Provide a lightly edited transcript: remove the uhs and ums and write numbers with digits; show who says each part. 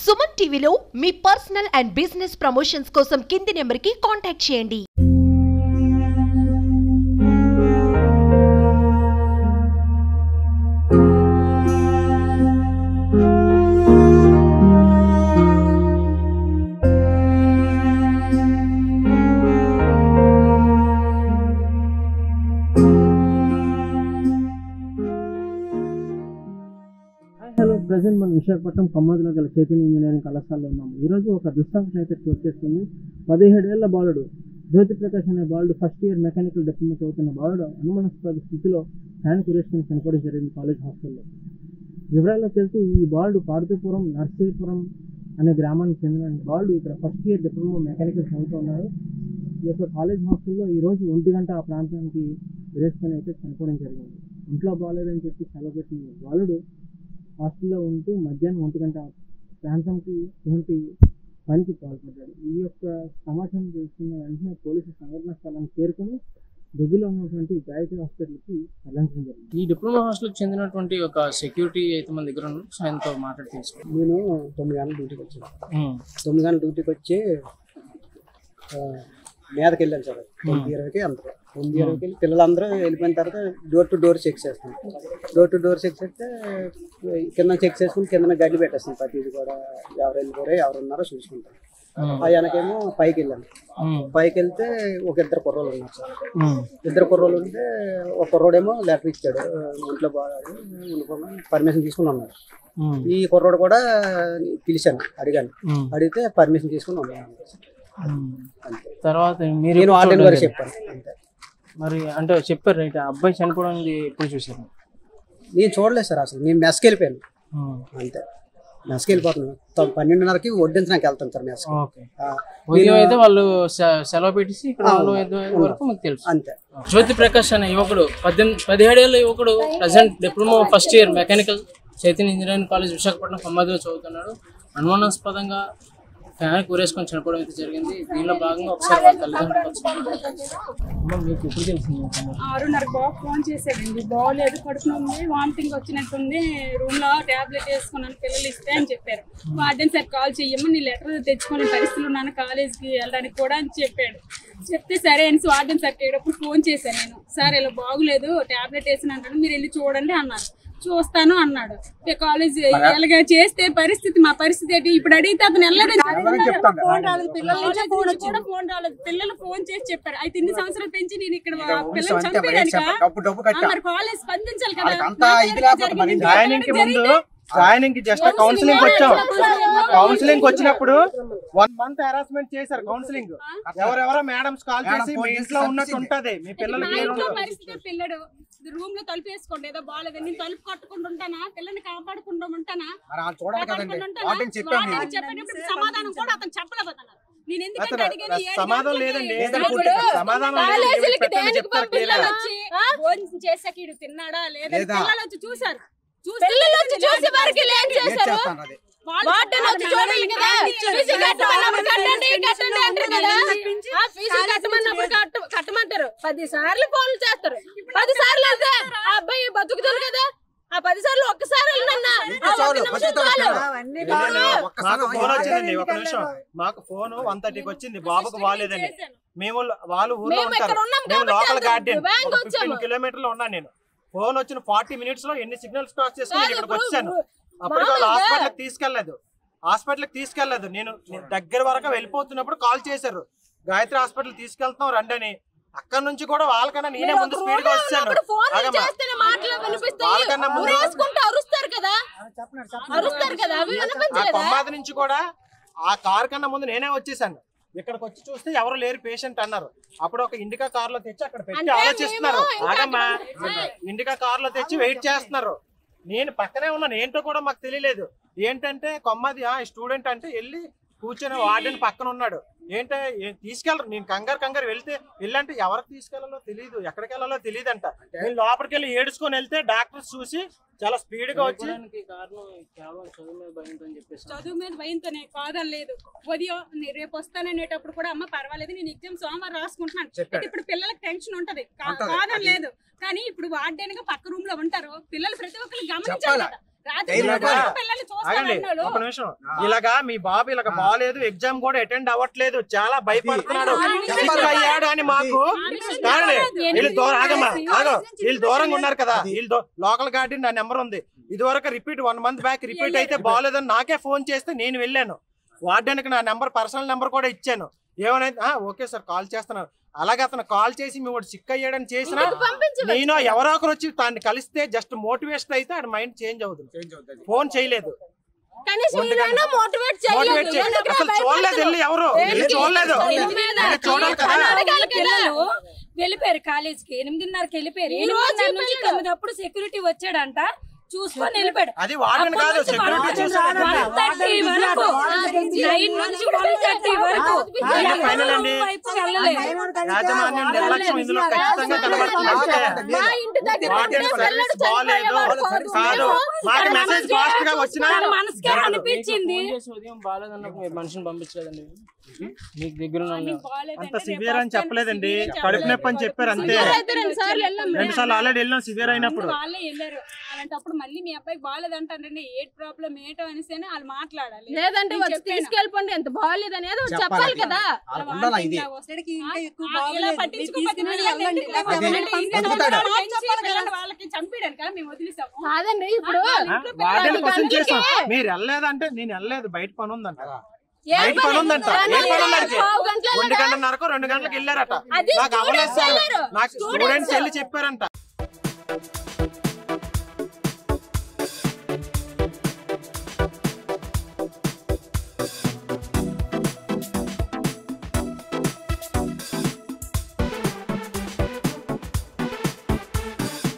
Speaker 1: సుమన్ టీవీలో మీ personal and business promotions కోసం కింది నెంబర్కి కాంటాక్ట్ చేయండి.
Speaker 2: హలో, ప్రజెంట్ మన విశాఖపట్నం కొమ్మదిలో గల చైతన్య ఇంజనీరింగ్ కళాశాలలో ఉన్నాము. ఈరోజు ఒక దుస్సాహసం అయితే చోటు చేసుకుంది. 17 ఏళ్ల బాలుడు జ్యోతి ప్రకాష్ అనే బాలుడు ఫస్ట్ ఇయర్ మెకానికల్ డిప్లొమా చదువుతున్న బాలుడు అనుమానాస్పద స్థితిలో ఫ్యాన్ కురేసుకుని చనిపోవడం జరిగింది కాలేజ్ హాస్టల్లో. వివరాల్లోకి వెళ్తే ఈ బాలుడు పార్వతీపురం నర్సీపురం అనే గ్రామానికి చెందిన బాలుడు ఇక్కడ ఫస్ట్ ఇయర్ డిప్లొమా మెకానికల్ చదువుతున్నారు. ఈ యొక్క కాలేజ్ హాస్టల్లో ఈరోజు 1 గంట ఆ ప్రాంతానికి కురేసుకొని అయితే చనిపోవడం జరిగింది. ఇంట్లో బాగాలేదని చెప్పి సెలవు పెట్టిన బాలుడు హాస్టల్లో ఉంటూ మధ్యాహ్నం 1 గంట ప్రాంతంకి ఇటువంటి పనికి పాల్పడ్డాడు. ఈ యొక్క సమాచారం తెలుసుకున్న వెంటనే పోలీసులు సంఘటనా స్థలాన్ని చేరుకొని దగ్గరలో ఉన్నటువంటి గాయత్రి హాస్పిటల్కి తరలించడం జరిగింది.
Speaker 3: ఈ డిప్లొమా హాస్టల్కి చెందినటువంటి ఒక సెక్యూరిటీ అయితే మన దగ్గర ఆయనతో మాట్లాడి తెలుసుకున్నాం.
Speaker 2: నేను 9 గంటల డ్యూటీకి వచ్చాను. 9 గంటల డ్యూటీకి వచ్చి మీదకి వెళ్ళాను సార్. 9:20కి అందరూ 9:20కి వెళ్ళి పిల్లలందరూ వెళ్ళిపోయిన తర్వాత డోర్ టు డోర్ చెక్ చేస్తాం. డోర్ టు డోర్ చెక్ చేస్తే కింద చెక్ చేసుకుని కింద గడ్డి పెట్టేస్తాం. ప్రతిది కూడా ఎవరు వెళ్ళిపోయారో ఎవరు ఉన్నారో చూసుకుంటాం. ఆయనకేమో పైకి వెళ్ళాను. పైకి వెళ్తే ఒక 2 కుర్రోళ్ళు ఉన్నారు సార్. 2 కుర్రోళ్ళు ఉంటే ఒక కుర్రోడేమో లెటర్ ఇచ్చాడు, ఇంట్లో బాగా పర్మిషన్ తీసుకుని ఉన్నాడు. ఈ కుర్రోడు కూడా పిలిచాను, అడిగాను. అడిగితే పర్మిషన్ తీసుకుని ఉన్నాను.
Speaker 3: తర్వాత
Speaker 2: నేను ఆన్లైన్ వరకు చెప్పాను అంతే.
Speaker 3: మరి అంటే చెప్పారు రైట్, అబ్బాయి చనిపోవడం ఎప్పుడు చూసారు?
Speaker 2: నేను చూడలేదు సార్, అసలు నేను మెస్కి వెళ్ళిపోయాను అంతే. మెస్కి వెళ్ళిపోతున్నాను. 12:30కి వడ్డించడానికి వెళ్తాను సార్ మెస్కి.
Speaker 3: ఉదయం అయితే వాళ్ళు సెలవు పెట్టేసి ఇక్కడ వరకు మీకు తెలుసు
Speaker 2: అంతే.
Speaker 3: జ్యోతి ప్రకాష్ అనే యువకుడు 17 ఏళ్ళ యువకుడు present diploma first year mechanical Chaitanya engineering college Visakhapatnam కొమ్మదిలో చదువుతున్నాడు. అనుమానాస్పదంగా ఫ్యాన్ కూరేసుకొని చనిపోవడం అయితే జరిగింది. దీనిలో భాగంగా ఒకసారి వాళ్ళ తల్లిదండ్రులు మీకు ఎప్పుడు తెలిసింది?
Speaker 4: 6:30 బాగా ఫోన్ చేసాడండి. బాగోలేదు, కడుపు నొప్పి, వామిటింగ్ వచ్చినట్టుంది, రూమ్ లో టాబ్లెట్ వేసుకున్నాను, పిల్లలు ఇస్తే అని చెప్పారు. వార్డెన్ సార్ కాల్ చెయ్యమ్మా, నీ లెటర్ తెచ్చుకునే పరిస్థితులు ఉన్నాను, కాలేజ్కి వెళ్ళడానికి కూడా అని చెప్పాడు. చెప్తే సరే అని వార్డెన్ సార్కి ఏడప్పుడు ఫోన్ చేశాను నేను. సార్ ఇలా బాగులేదు, టాబ్లెట్ వేసిన అంటాను, మీరు వెళ్ళి చూడండి అన్నారు. చూస్తాను అన్నాడు. కాలేజ్ ఎలాగ చేస్తే పరిస్థితి, మా పరిస్థితి ఏంటి? ఇప్పుడు అడిగితే అతను వెళ్ళలేదు, ఫోన్ రాలేదు, ఫోన్ రాలేదు. పిల్లలు ఫోన్ చేసి చెప్పారు. అయితే 2 సంవత్సరాలు పెంచి నేను ఇక్కడ పిల్లలు చంపేయడానికి మరి కాలేజ్ స్పందించాలి కదా.
Speaker 5: జాయినింగ్ జస్ట్ కౌన్సిలింగ్ వచ్చాం. కౌన్సిలింగ్ వచ్చినప్పుడు 1 మంత్ హెరాస్మెంట్ చేశారు. కౌన్సిలింగ్ ఎవరెవరో మేడమ్స్ కాల్ చేసి మీ ఇంట్లో ఉన్నట్టు ఉంటది, మీ పిల్లలకి
Speaker 4: పిల్లడు రూమ్ లో తలుపు వేసుకోండి, ఏదో బాగాలేదు, నేను తలుపు కట్టుకుంటూ ఉంటానా, పిల్లల్ని కాపాడుకుంటూ ఉంటానా, చెప్పేటప్పుడు సమాధానం కూడా అతను చెప్పలేకపోతున్నారు. నేను ఎందుకంటే అడిగాను,
Speaker 5: సమాధానం లేదండి,
Speaker 4: భోజనం చేసాక ఇడు తిన్నాడా లేదా, పిల్లలు వచ్చి చూసారు.
Speaker 6: కట్టమంటారు 10 సార్లు ఫోన్లు చేస్తారు. 10 సార్లు వెళ్తే ఆ అబ్బాయి బతుకుతారు కదా, ఆ 10 సార్లు ఒక్కసారి
Speaker 5: ఒక నిమిషం. మాకు ఫోన్ 1:30కి వచ్చింది, బాబుకు బాగాలేదండి. వాళ్ళు ఊర్లో ఉంటారు, మేము లోకల్ గార్డెన్ 15 కిలోమీటర్లు ఉన్నాను. నేను ఫోన్ వచ్చిన 40 మినిట్స్ లో ఎన్ని సిగ్నల్స్ క్రాస్ చేసుకుని ఇక్కడికి వచ్చాను. అప్పుడు వాళ్ళు హాస్పిటల్కి తీసుకెళ్లేదు. నేను దగ్గర వరకు వెళ్ళిపోతున్నప్పుడు కాల్ చేశారు, గాయత్రి హాస్పిటల్ తీసుకెళ్తాం రండి అని. అక్కడ నుంచి కూడా వాళ్ళకన్నా నేనే ముందు స్పీడ్ గా వచ్చాను. కొమ్మాది నుంచి కూడా ఆ కార్ కన్నా ముందు నేనే వచ్చేసాను. ఇక్కడికి వచ్చి చూస్తే ఎవరు లేరు, పేషెంట్ అన్నారు. అప్పుడు ఒక ఇండికా కార్ లో తెచ్చి అక్కడ పెట్టి ఆలోచిస్తున్నారు. ఆగమ్మా, ఇండికా కార్ లో తెచ్చి వెయిట్ చేస్తున్నారు. నేను పక్కనే ఉన్నాను, ఏంటో కూడా మాకు తెలియలేదు. ఏంటంటే కొమ్మది స్టూడెంట్ అంటే వెళ్ళి కూర్చొని వార్డెన్ పక్కన ఉన్నాడు. ఏంటంటే తీసుకెళ్ళరు. నేను కంగారు వెళ్ళంటే ఎవరికి తీసుకెళ్లాలో తెలియదు, ఎక్కడికి వెళ్ళాలో తెలియదు అంట. నేను లోపలికి వెళ్ళి ఏడుచుకొని వెళ్తే డాక్టర్స్ చూసి చాలా స్పీడ్ గా వచ్చి
Speaker 4: చదువు మీద భయంతోనే కాదలేదు. ఉదయం రేపు వస్తాననేటప్పుడు కూడా అమ్మ పర్వాలేదు, నేను ఎగ్జామ్ సోమవారం రాసుకుంటున్నాను. ఇప్పుడు పిల్లలకు టెన్షన్ ఉంటది, కాదని లేదు. కానీ ఇప్పుడు వార్డెన్ గా పక్క రూమ్ లో ఉంటారు పిల్లలు, ప్రతి ఒక్కరికి గమనించాలి కదా.
Speaker 5: ఆగండి ఒక నిమిషం. ఇలాగా మీ బాబు ఇలాగ బాగాలేదు, ఎగ్జామ్ కూడా అటెండ్ అవ్వట్లేదు, చాలా భయపడుతున్నాడు, అయ్యాడు అని మాకు వీళ్ళు వీళ్ళు దూరంగా ఉన్నారు కదా, వీళ్ళు లోకల్ గార్డెన్ నా నెంబర్ ఉంది. ఇదివరకు రిపీట్ 1 month బ్యాక్ రిపీట్ అయితే బాగాలేదని నాకే ఫోన్ చేస్తే నేను వెళ్ళాను. వార్డెన్కి నా నెంబర్ పర్సనల్ నెంబర్ కూడా ఇచ్చాను. ఏమనైతే ఓకే సార్ కాల్ చేస్తున్నాను. అలాగే అతను కాల్ చేసి మీ వాడు సిక్ అయ్యాడని చేసినా నేను ఎవరో ఒకరు వచ్చి తాన్ని కలిస్తే జస్ట్ మోటివేషన్ అయితే ఆడ మైండ్ చేంజ్ అవుతుంది. ఫోన్ చేయలేదు, అసలు చూడలేదు, వెళ్ళి ఎవరు చూడలేదు, చూడాలి కదా.
Speaker 7: వెళ్ళిపోయారు కాలేజీకి 8:30కి వెళ్ళిపోయారు. 8:30 నుంచి 9 అప్పుడు సెక్యూరిటీ వచ్చాడంట, చూసుకొని వెళ్ళిపోయాడు.
Speaker 5: అది వార్డెన్ కాదు, సెక్యూరిటీ చూసాడు.
Speaker 7: 1:30 వరకు 9 నుంచి 1:30 వరకు
Speaker 5: ఫైనల్ అండి. యాజమాన్యం నిర్లక్ష్యం ఇందులో ఖచ్చితంగా కనబడుతుంది. కాదు మాకు మెసేజ్ ఫాస్ట్ గా వచ్చినా
Speaker 7: మనసుకే అనిపించింది.
Speaker 3: ఉదయం బాగాలేదన్నప్పుడు మనిషిని పంపించలేదండి, మీకు దగ్గర
Speaker 5: అంత సివియర్ అని చెప్పలేదండి, కడుపు నొప్పి అని చెప్పారు అంతే. 2 సార్లు ఆల్రెడీ వెళ్ళాం సివియర్ అయినప్పుడు.
Speaker 4: వాళ్ళే వెళ్ళారు. అలాంటప్పుడు మళ్ళీ మీ అబ్బాయి బాగాలేదంటారండి, ఏ ప్రాబ్లం ఏంటో అనేసి వాళ్ళు మాట్లాడాలి.
Speaker 6: లేదంటే వచ్చి తీసుకెళ్ళిపోండి, ఎంత బాగాలేదు అనేది చెప్పాలి కదా.
Speaker 4: వాళ్ళకి చంపేయడానికి కదా మేము వదిలేసాము.
Speaker 6: కాదండి ఇప్పుడు
Speaker 5: వార్డెన్ క్వశ్చన్ చేసాం, మీరు వెళ్ళలేదంటే నేను వెళ్ళలేదు, బయట పని ఉందంట. బయట పని ఉందంట. ఏ పని ఉందంటే 1 గంటన్నరకు 2 గంటలకు వెళ్ళారట. నాకు అవ్వలేదు సార్, నాకు స్టూడెంట్స్ వెళ్ళి చెప్పారంట.